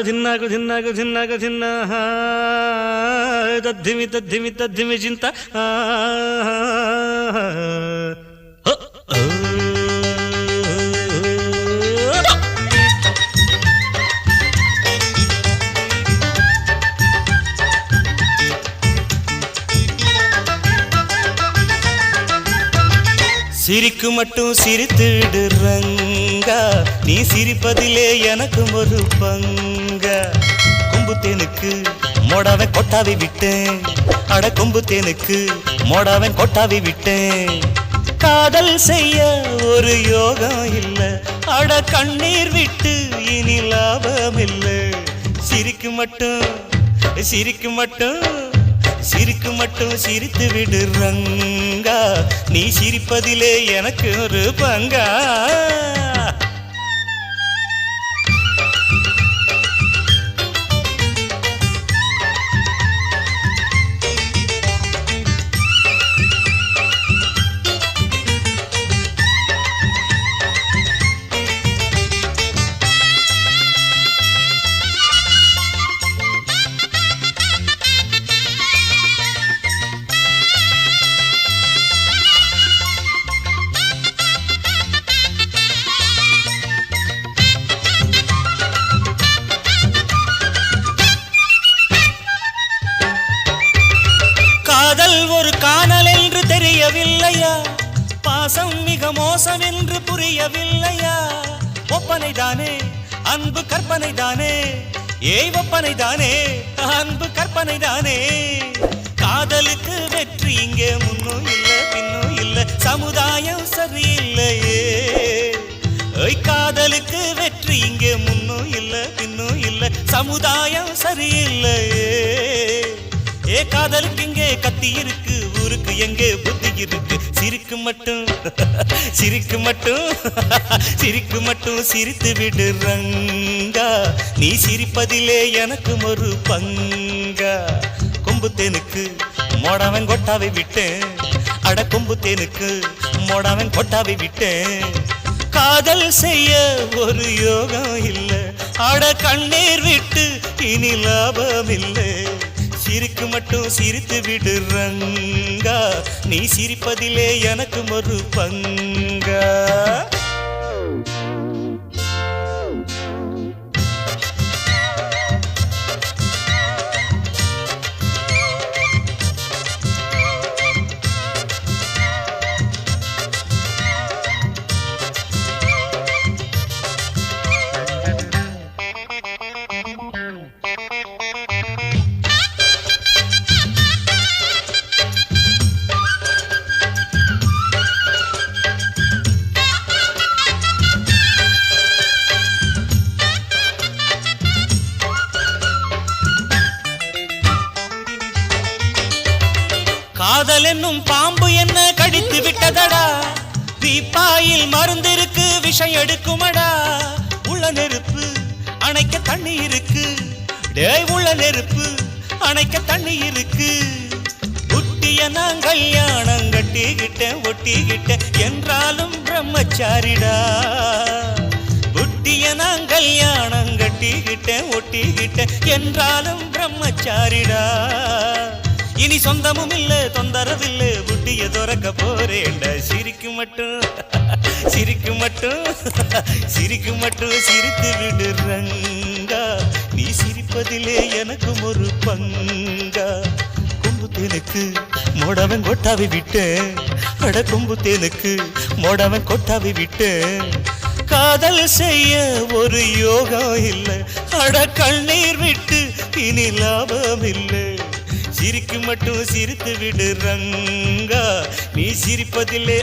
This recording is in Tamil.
జిన్నాకు జిన్నాకు జిన్నాకు జిన్న తద్దిమి తద్దిమి తద్దిమి చింత சிரிக்கு மட்டும் சிரித்து விடு ரங்கா, நீ சிரிப்பதிலே எனக்கு ஒரு பங்கா. கொம்பு தேனுக்கு மோடாவன் கொட்டாவி விட்டேன், அட கொம்பு தேனுக்கு மோடாவன் கொட்டாவி விட்டேன். காதல் செய்ய ஒரு யோகம் இல்ல, அட கண்ணீர் விட்டு இனி லாபம் இல்ல. சிரிக்கு மட்டும் சிரிக்கு மட்டும் சிரிக்கு மட்டும் சிரித்து விடு ரங்கா, நீ சிரிப்பதிலே எனக்கு ஒரு பங்கா. காதல் ஒரு காணல் என்று தெரியவில்லையா, பாசம் மிக மோசம் என்று புரியவில்லையா. ஒப்பனை தானே அன்பு கற்பனை தானே, ஏய் ஒப்பனை தானே அன்பு கற்பனை தானே. காதலுக்கு வெற்றி இங்கே முன்னும் இல்ல பின்னும் இல்ல, சமுதாயம் சரியில்லையே. காதலுக்கு வெற்றி இங்கே முன்னும் இல்ல பின்னும் இல்ல, சமுதாயம் சரியில்லையே. ஏ காதலுக்கு இங்கே கத்தி இருக்கு, ஊருக்கு எங்கே புத்தி இருக்கு. சிரிக்கு மட்டும் சிரிக்கு மட்டும் சிரிக்கு மட்டும் சிரித்து விடு ரங்கா, நீ சிரிப்பதிலே எனக்கு ஒரு பங்கா. கொம்பு தேனுக்கு மோடாவன் கொட்டாவை விட்டேன், அட கொம்பு தேனுக்கு மோடாவன் கொட்டாவை விட்டேன். காதல் செய்ய ஒரு யோகம் இல்ல, அட கண்ணீர் விட்டு இனி லாபம் இல்லை. சிரிக்கு மட்டும் சிரித்து விடு ரங்கா, நீ சிரிப்பதிலே எனக்கு ஒரு பங்கா. காதல் என்னும் பாம்பு என்ன கடித்து விட்டதடா, தீப்பாயில் மருந்திருக்கு விஷம் எடுக்குமடா. உள்ள நெருப்பு அணைக்க தண்ணி இருக்கு, டேய் உள்ள நெருப்பு அணைக்க தண்ணி இருக்கு. குட்டிய நான் கல்யாணம் கட்டிக்கிட்டேன் ஒட்டிக்கிட்டேன் என்றாலும் பிரம்மச்சாரிடா. குட்டிய நான் கல்யாணம் கட்டிக்கிட்டேன் ஒட்டிக்கிட்டேன் என்றாலும் பிரம்மச்சாரிடா. இனி சொந்தமும் இல்ல தொந்தரவில்லை, புட்டிய துறக்க போறேன்டா. சிரிக்கு மட்டும் சிரிக்கு மட்டும் சிரிக்கு மட்டும் சிரித்து விடு ரங்கா, நீ சிரிப்பதிலே எனக்கு ஒரு பங்கா. கொம்பு தேனுக்கு மோடாவன் கொட்டாவி விட்டேன், அட கொம்பு தேனுக்கு மோடாவன் கொட்டாவி விட்டேன். காதல் செய்ய ஒரு யோகம் இல்ல, அட கண்ணீர் விட்டு இனி லாபம் இல்லை. சிரிக்கு மட்டும் சிரித்து விடு ரங்கா, நீ சிரிப்பதிலே